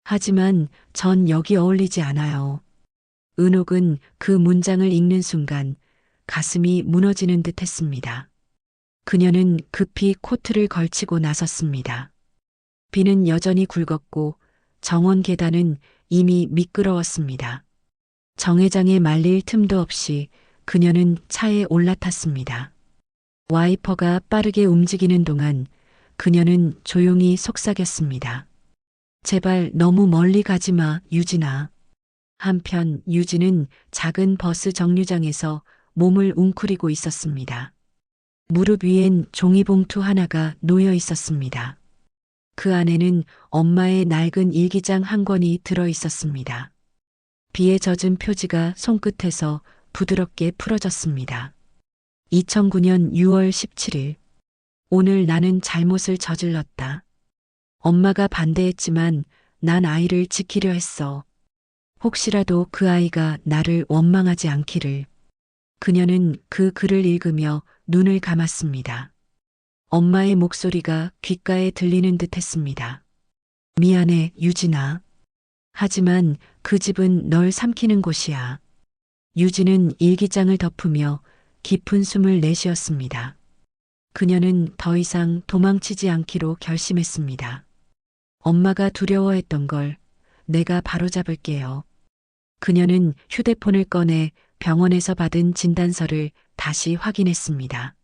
하지만 전 여기 어울리지 않아요. 은옥은 그 문장을 읽는 순간 가슴이 무너지는 듯 했습니다. 그녀는 급히 코트를 걸치고 나섰습니다. 비는 여전히 굵었고 정원 계단은 이미 미끄러웠습니다. 정 회장의 말릴 틈도 없이 그녀는 차에 올라탔습니다. 와이퍼가 빠르게 움직이는 동안 그녀는 조용히 속삭였습니다. 제발 너무 멀리 가지 마, 유진아. 한편 유진은 작은 버스 정류장에서 몸을 웅크리고 있었습니다. 무릎 위엔 종이봉투 하나가 놓여 있었습니다. 그 안에는 엄마의 낡은 일기장 한 권이 들어 있었습니다. 비에 젖은 표지가 손끝에서 부드럽게 풀어졌습니다. 2009년 6월 17일. 오늘 나는 잘못을 저질렀다. 엄마가 반대했지만 난 아이를 지키려 했어. 혹시라도 그 아이가 나를 원망하지 않기를. 그녀는 그 글을 읽으며 눈을 감았습니다. 엄마의 목소리가 귓가에 들리는 듯 했습니다. 미안해, 유진아. 하지만 그 집은 널 삼키는 곳이야. 유진은 일기장을 덮으며 깊은 숨을 내쉬었습니다. 그녀는 더 이상 도망치지 않기로 결심했습니다. 엄마가 두려워했던 걸 내가 바로잡을게요. 그녀는 휴대폰을 꺼내 병원에서 받은 진단서를 다시 확인했습니다.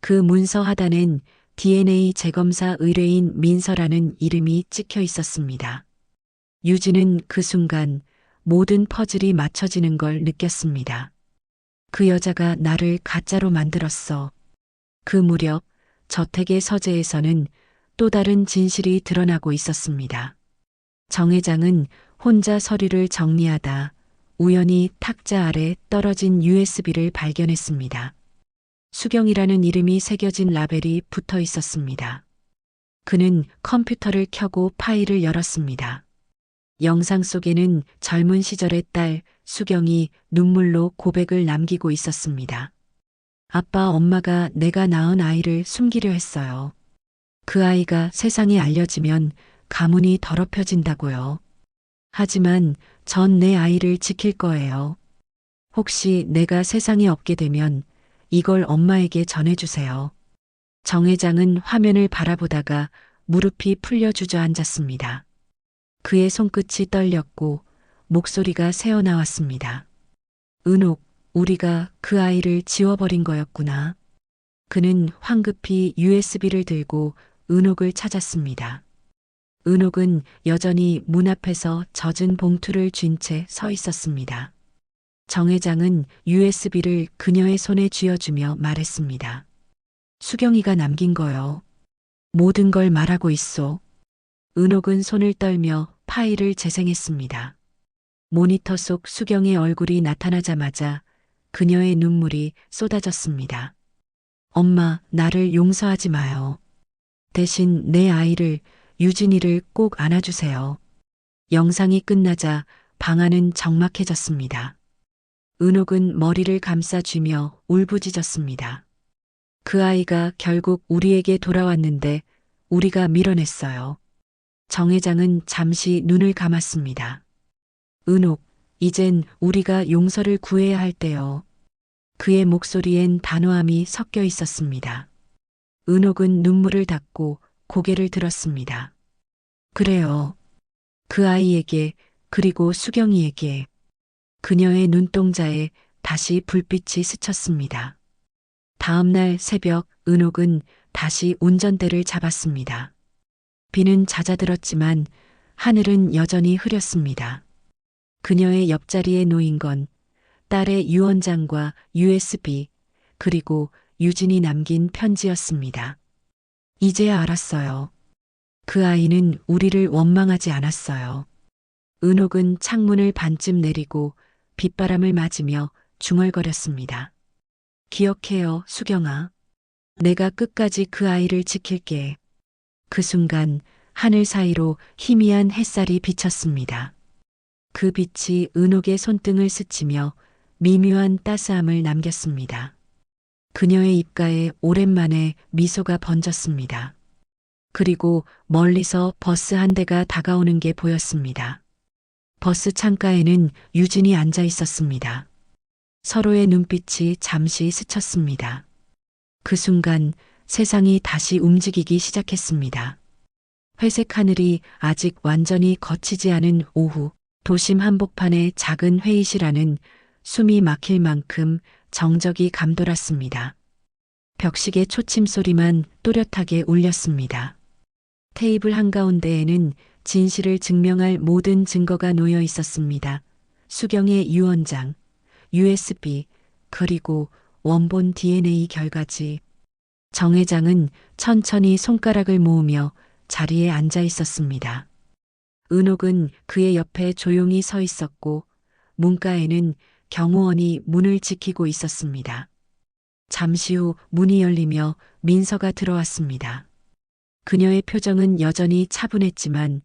그 문서 하단엔 DNA 재검사 의뢰인 민서라는 이름이 찍혀 있었습니다. 유진은 그 순간 모든 퍼즐이 맞춰지는 걸 느꼈습니다. 그 여자가 나를 가짜로 만들었어. 그 무렵 저택의 서재에서는 또 다른 진실이 드러나고 있었습니다. 정 회장은 혼자 서류를 정리하다 우연히 탁자 아래 떨어진 USB를 발견했습니다. 수경이라는 이름이 새겨진 라벨이 붙어 있었습니다. 그는 컴퓨터를 켜고 파일을 열었습니다. 영상 속에는 젊은 시절의 딸 수경이 눈물로 고백을 남기고 있었습니다. 아빠, 엄마가 내가 낳은 아이를 숨기려 했어요. 그 아이가 세상에 알려지면 가문이 더럽혀진다고요. 하지만 전 내 아이를 지킬 거예요. 혹시 내가 세상에 없게 되면 이걸 엄마에게 전해주세요. 정 회장은 화면을 바라보다가 무릎이 풀려 주저앉았습니다. 그의 손끝이 떨렸고 목소리가 새어나왔습니다. 은옥, 우리가 그 아이를 지워버린 거였구나. 그는 황급히 USB를 들고 은옥을 찾았습니다. 은옥은 여전히 문 앞에서 젖은 봉투를 쥔 채 서 있었습니다. 정 회장은 USB를 그녀의 손에 쥐어주며 말했습니다. 수경이가 남긴 거요. 모든 걸 말하고 있소. 은옥은 손을 떨며 파일을 재생했습니다. 모니터 속 수경의 얼굴이 나타나자마자 그녀의 눈물이 쏟아졌습니다. 엄마, 나를 용서하지 마요. 대신 내 아이를, 유진이를 꼭 안아주세요. 영상이 끝나자 방 안은 적막해졌습니다. 은옥은 머리를 감싸쥐며 울부짖었습니다. 그 아이가 결국 우리에게 돌아왔는데 우리가 밀어냈어요. 정 회장은 잠시 눈을 감았습니다. 은옥, 이젠 우리가 용서를 구해야 할 때요. 그의 목소리엔 단호함이 섞여 있었습니다. 은옥은 눈물을 닦고 고개를 들었습니다. 그래요. 그 아이에게, 그리고 수경이에게. 그녀의 눈동자에 다시 불빛이 스쳤습니다. 다음 날 새벽 은옥은 다시 운전대를 잡았습니다. 비는 잦아들었지만 하늘은 여전히 흐렸습니다. 그녀의 옆자리에 놓인 건 딸의 유언장과 USB, 그리고 유진이 남긴 편지였습니다. 이제야 알았어요. 그 아이는 우리를 원망하지 않았어요. 은옥은 창문을 반쯤 내리고 빗바람을 맞으며 중얼거렸습니다. 기억해요, 수경아. 내가 끝까지 그 아이를 지킬게. 그 순간 하늘 사이로 희미한 햇살이 비쳤습니다. 그 빛이 은옥의 손등을 스치며 미묘한 따스함을 남겼습니다. 그녀의 입가에 오랜만에 미소가 번졌습니다. 그리고 멀리서 버스 한 대가 다가오는 게 보였습니다. 버스 창가에는 유진이 앉아 있었습니다. 서로의 눈빛이 잠시 스쳤습니다. 그 순간 세상이 다시 움직이기 시작했습니다. 회색 하늘이 아직 완전히 거치지 않은 오후, 도심 한복판의 작은 회의실 안은 숨이 막힐 만큼 정적이 감돌았습니다. 벽식의 초침 소리만 또렷하게 울렸습니다. 테이블 한가운데에는 진실을 증명할 모든 증거가 놓여 있었습니다. 수경의 유언장, USB, 그리고 원본 DNA 결과지. 정 회장은 천천히 손가락을 모으며 자리에 앉아 있었습니다. 은옥은 그의 옆에 조용히 서 있었고 문가에는 경호원이 문을 지키고 있었습니다. 잠시 후 문이 열리며 민서가 들어왔습니다. 그녀의 표정은 여전히 차분했지만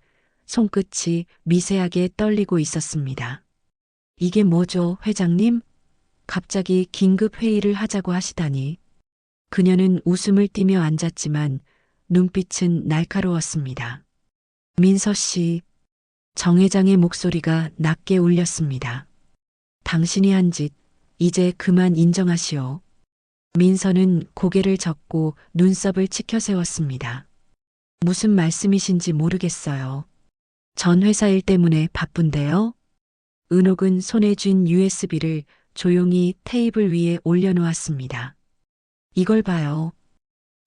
손끝이 미세하게 떨리고 있었습니다. 이게 뭐죠, 회장님? 갑자기 긴급 회의를 하자고 하시다니. 그녀는 웃음을 띠며 앉았지만 눈빛은 날카로웠습니다. 민서 씨, 정 회장의 목소리가 낮게 울렸습니다. 당신이 한 짓, 이제 그만 인정하시오. 민서는 고개를 젓고 눈썹을 치켜 세웠습니다. 무슨 말씀이신지 모르겠어요. 전 회사 일 때문에 바쁜데요. 은옥은 손에 쥔 USB를 조용히 테이블 위에 올려놓았습니다. 이걸 봐요.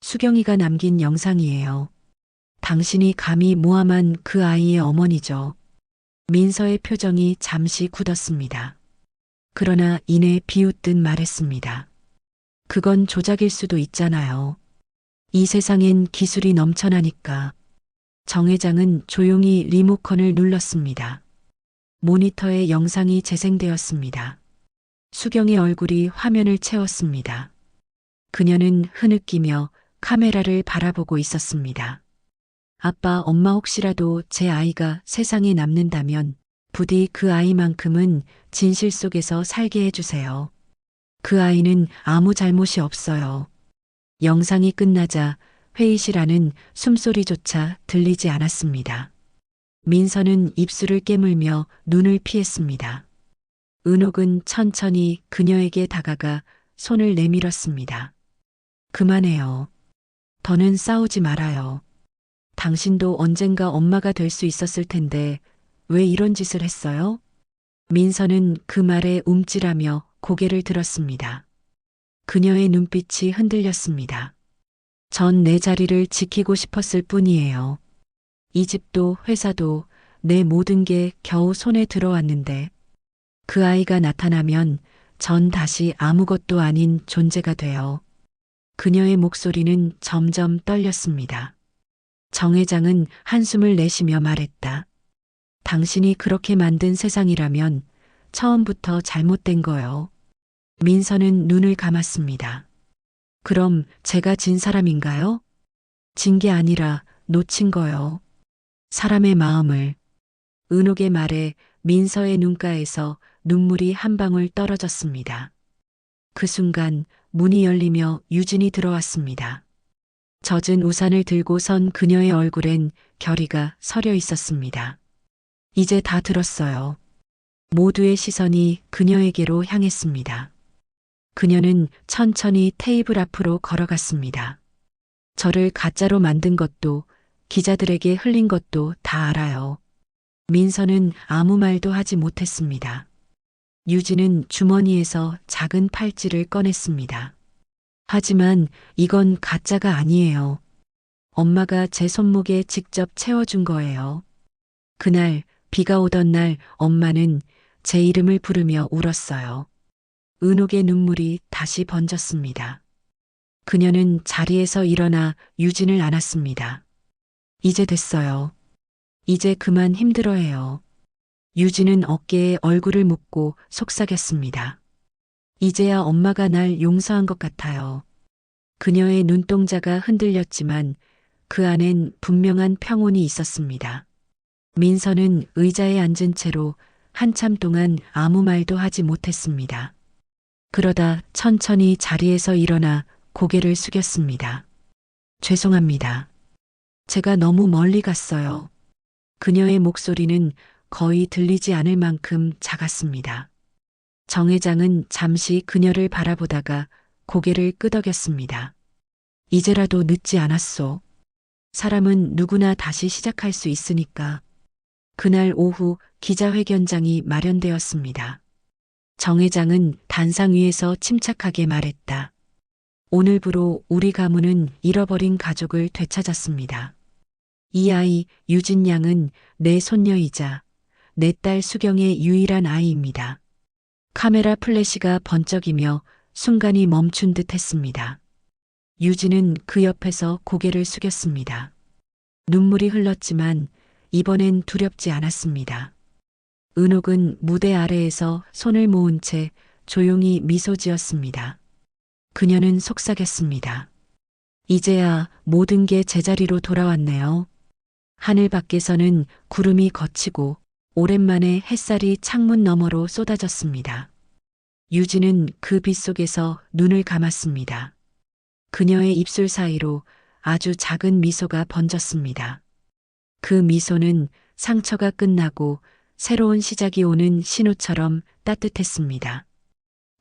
수경이가 남긴 영상이에요. 당신이 감히 모함한 그 아이의 어머니죠. 민서의 표정이 잠시 굳었습니다. 그러나 이내 비웃듯 말했습니다. 그건 조작일 수도 있잖아요. 이 세상엔 기술이 넘쳐나니까. 정 회장은 조용히 리모컨을 눌렀습니다. 모니터에 영상이 재생되었습니다. 수경의 얼굴이 화면을 채웠습니다. 그녀는 흐느끼며 카메라를 바라보고 있었습니다. 아빠, 엄마, 혹시라도 제 아이가 세상에 남는다면 부디 그 아이만큼은 진실 속에서 살게 해주세요. 그 아이는 아무 잘못이 없어요. 영상이 끝나자 회의실 안은 숨소리조차 들리지 않았습니다. 민서는 입술을 깨물며 눈을 피했습니다. 은옥은 천천히 그녀에게 다가가 손을 내밀었습니다. 그만해요. 더는 싸우지 말아요. 당신도 언젠가 엄마가 될 수 있었을 텐데 왜 이런 짓을 했어요? 민서는 그 말에 움찔하며 고개를 들었습니다. 그녀의 눈빛이 흔들렸습니다. 전 내 자리를 지키고 싶었을 뿐이에요. 이 집도 회사도 내 모든 게 겨우 손에 들어왔는데 그 아이가 나타나면 전 다시 아무것도 아닌 존재가 돼요. 그녀의 목소리는 점점 떨렸습니다. 정 회장은 한숨을 내쉬며 말했다. 당신이 그렇게 만든 세상이라면 처음부터 잘못된 거요. 민서는 눈을 감았습니다. 그럼 제가 진 사람인가요? 진 게 아니라 놓친 거요. 사람의 마음을. 은옥의 말에 민서의 눈가에서 눈물이 한 방울 떨어졌습니다. 그 순간 문이 열리며 유진이 들어왔습니다. 젖은 우산을 들고 선 그녀의 얼굴엔 결의가 서려 있었습니다. 이제 다 들었어요. 모두의 시선이 그녀에게로 향했습니다. 그녀는 천천히 테이블 앞으로 걸어갔습니다. 저를 가짜로 만든 것도 기자들에게 흘린 것도 다 알아요. 민서는 아무 말도 하지 못했습니다. 유진은 주머니에서 작은 팔찌를 꺼냈습니다. 하지만 이건 가짜가 아니에요. 엄마가 제 손목에 직접 채워준 거예요. 그날 비가 오던 날 엄마는 제 이름을 부르며 울었어요. 은옥의 눈물이 다시 번졌습니다. 그녀는 자리에서 일어나 유진을 안았습니다. 이제 됐어요. 이제 그만 힘들어해요. 유진은 어깨에 얼굴을 묻고 속삭였습니다. 이제야 엄마가 날 용서한 것 같아요. 그녀의 눈동자가 흔들렸지만 그 안엔 분명한 평온이 있었습니다. 민서는 의자에 앉은 채로 한참 동안 아무 말도 하지 못했습니다. 그러다 천천히 자리에서 일어나 고개를 숙였습니다. 죄송합니다. 제가 너무 멀리 갔어요. 그녀의 목소리는 거의 들리지 않을 만큼 작았습니다. 정 회장은 잠시 그녀를 바라보다가 고개를 끄덕였습니다. 이제라도 늦지 않았소. 사람은 누구나 다시 시작할 수 있으니까. 그날 오후 기자회견장이 마련되었습니다. 정 회장은 단상 위에서 침착하게 말했다. 오늘부로 우리 가문은 잃어버린 가족을 되찾았습니다. 이 아이 유진 양은 내 손녀이자 내 딸 수경의 유일한 아이입니다. 카메라 플래시가 번쩍이며 순간이 멈춘 듯 했습니다. 유진은 그 옆에서 고개를 숙였습니다. 눈물이 흘렀지만 이번엔 두렵지 않았습니다. 은옥은 무대 아래에서 손을 모은 채 조용히 미소 지었습니다. 그녀는 속삭였습니다. 이제야 모든 게 제자리로 돌아왔네요. 하늘 밖에서는 구름이 걷히고 오랜만에 햇살이 창문 너머로 쏟아졌습니다. 유진은 그 빛 속에서 눈을 감았습니다. 그녀의 입술 사이로 아주 작은 미소가 번졌습니다. 그 미소는 상처가 끝나고 새로운 시작이 오는 신호처럼 따뜻했습니다.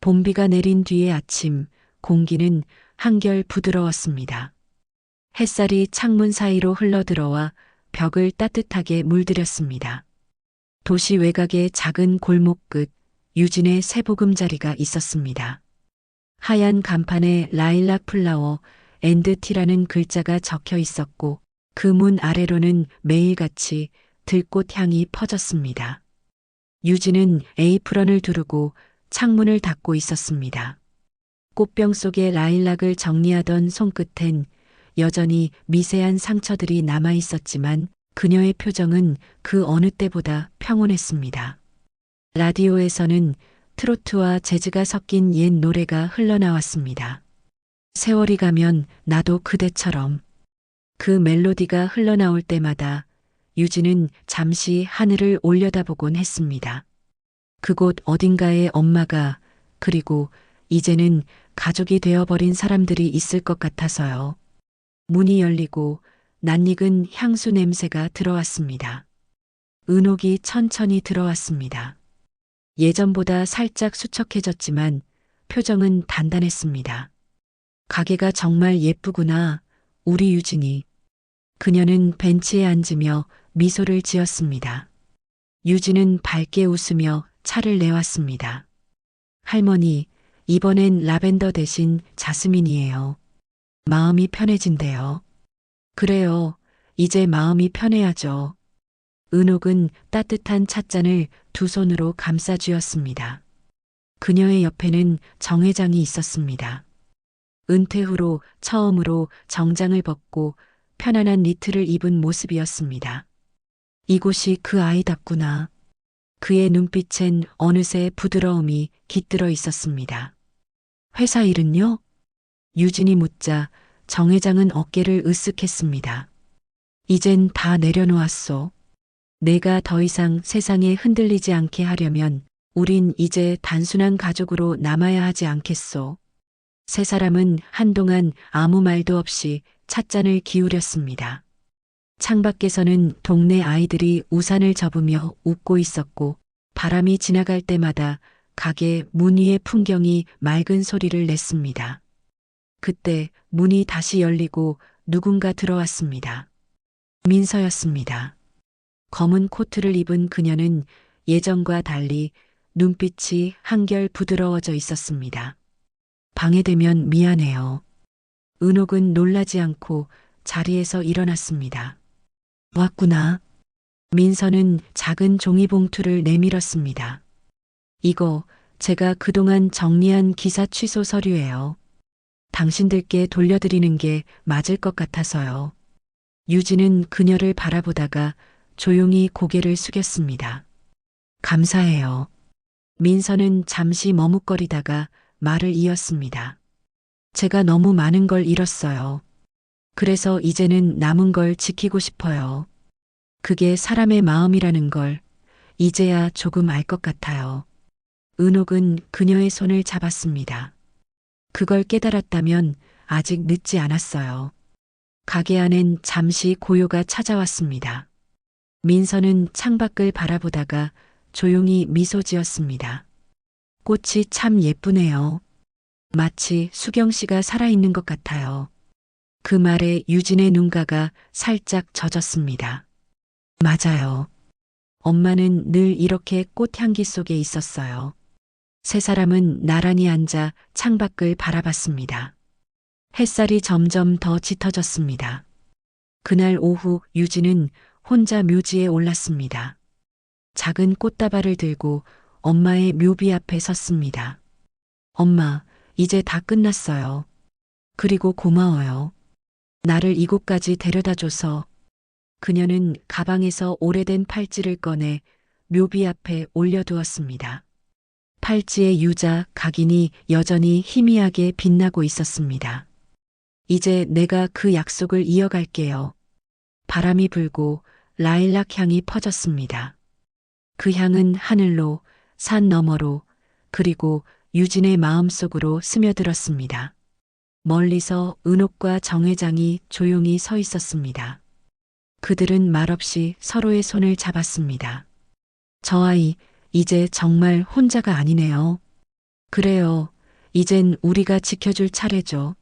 봄비가 내린 뒤의 아침, 공기는 한결 부드러웠습니다. 햇살이 창문 사이로 흘러들어와 벽을 따뜻하게 물들였습니다. 도시 외곽의 작은 골목 끝 유진의 새 보금자리가 있었습니다. 하얀 간판에 라일락 플라워 앤드 티라는 글자가 적혀 있었고 그 문 아래로는 매일같이 들꽃 향이 퍼졌습니다. 유진은 에이프런을 두르고 창문을 닫고 있었습니다. 꽃병 속에 라일락을 정리하던 손끝엔 여전히 미세한 상처들이 남아 있었지만 그녀의 표정은 그 어느 때보다 평온했습니다. 라디오에서는 트로트와 재즈가 섞인 옛 노래가 흘러나왔습니다. 세월이 가면 나도 그대처럼. 그 멜로디가 흘러나올 때마다 유진은 잠시 하늘을 올려다보곤 했습니다. 그곳 어딘가에 엄마가 그리고 이제는 가족이 되어버린 사람들이 있을 것 같아서요. 문이 열리고 낯익은 향수 냄새가 들어왔습니다. 은옥이 천천히 들어왔습니다. 예전보다 살짝 수척해졌지만 표정은 단단했습니다. 가게가 정말 예쁘구나, 우리 유진이. 그녀는 벤치에 앉으며 미소를 지었습니다. 유진은 밝게 웃으며 차를 내왔습니다. 할머니, 이번엔 라벤더 대신 자스민이에요. 마음이 편해진대요. 그래요. 이제 마음이 편해야죠. 은옥은 따뜻한 찻잔을 두 손으로 감싸 쥐었습니다. 그녀의 옆에는 정 회장이 있었습니다. 은퇴 후로 처음으로 정장을 벗고 편안한 니트를 입은 모습이었습니다. 이곳이 그 아이답구나. 그의 눈빛엔 어느새 부드러움이 깃들어 있었습니다. 회사 일은요? 유진이 묻자 정 회장은 어깨를 으쓱했습니다. 이젠 다 내려놓았소. 내가 더 이상 세상에 흔들리지 않게 하려면 우린 이제 단순한 가족으로 남아야 하지 않겠소. 세 사람은 한동안 아무 말도 없이 찻잔을 기울였습니다. 창밖에서는 동네 아이들이 우산을 접으며 웃고 있었고 바람이 지나갈 때마다 가게 문 위의 풍경이 맑은 소리를 냈습니다. 그때 문이 다시 열리고 누군가 들어왔습니다. 민서였습니다. 검은 코트를 입은 그녀는 예전과 달리 눈빛이 한결 부드러워져 있었습니다. 방해되면 미안해요. 은옥은 놀라지 않고 자리에서 일어났습니다. 왔구나. 민서는 작은 종이봉투를 내밀었습니다. 이거 제가 그동안 정리한 기사 취소 서류예요. 당신들께 돌려드리는 게 맞을 것 같아서요. 유진은 그녀를 바라보다가 조용히 고개를 숙였습니다. 감사해요. 민서는 잠시 머뭇거리다가 말을 이었습니다. 제가 너무 많은 걸 잃었어요. 그래서 이제는 남은 걸 지키고 싶어요. 그게 사람의 마음이라는 걸 이제야 조금 알 것 같아요. 은옥은 그녀의 손을 잡았습니다. 그걸 깨달았다면 아직 늦지 않았어요. 가게 안엔 잠시 고요가 찾아왔습니다. 민서는 창밖을 바라보다가 조용히 미소 지었습니다. 꽃이 참 예쁘네요. 마치 수경 씨가 살아있는 것 같아요. 그 말에 유진의 눈가가 살짝 젖었습니다. 맞아요. 엄마는 늘 이렇게 꽃향기 속에 있었어요. 세 사람은 나란히 앉아 창밖을 바라봤습니다. 햇살이 점점 더 짙어졌습니다. 그날 오후 유진은 혼자 묘지에 올랐습니다. 작은 꽃다발을 들고 엄마의 묘비 앞에 섰습니다. 엄마, 이제 다 끝났어요. 그리고 고마워요. 나를 이곳까지 데려다줘서. 그녀는 가방에서 오래된 팔찌를 꺼내 묘비 앞에 올려두었습니다. 팔찌의 유자, 각인이 여전히 희미하게 빛나고 있었습니다. 이제 내가 그 약속을 이어갈게요. 바람이 불고 라일락 향이 퍼졌습니다. 그 향은 하늘로, 산 너머로, 그리고 유진의 마음속으로 스며들었습니다. 멀리서 은옥과 정 회장이 조용히 서 있었습니다. 그들은 말없이 서로의 손을 잡았습니다. 저 아이, 이제 정말 혼자가 아니네요. 그래요. 이젠 우리가 지켜줄 차례죠.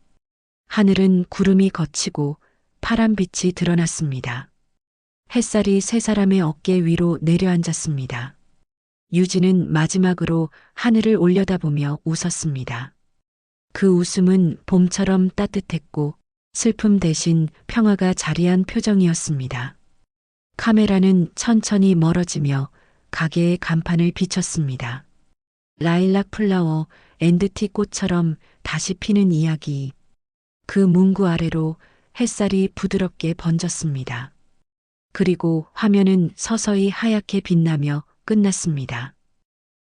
하늘은 구름이 걷히고 파란 빛이 드러났습니다. 햇살이 세 사람의 어깨 위로 내려앉았습니다. 유진은 마지막으로 하늘을 올려다보며 웃었습니다. 그 웃음은 봄처럼 따뜻했고 슬픔 대신 평화가 자리한 표정이었습니다. 카메라는 천천히 멀어지며 가게의 간판을 비췄습니다. 라일락 플라워 앤드티 꽃처럼 다시 피는 이야기. 그 문구 아래로 햇살이 부드럽게 번졌습니다. 그리고 화면은 서서히 하얗게 빛나며 끝났습니다.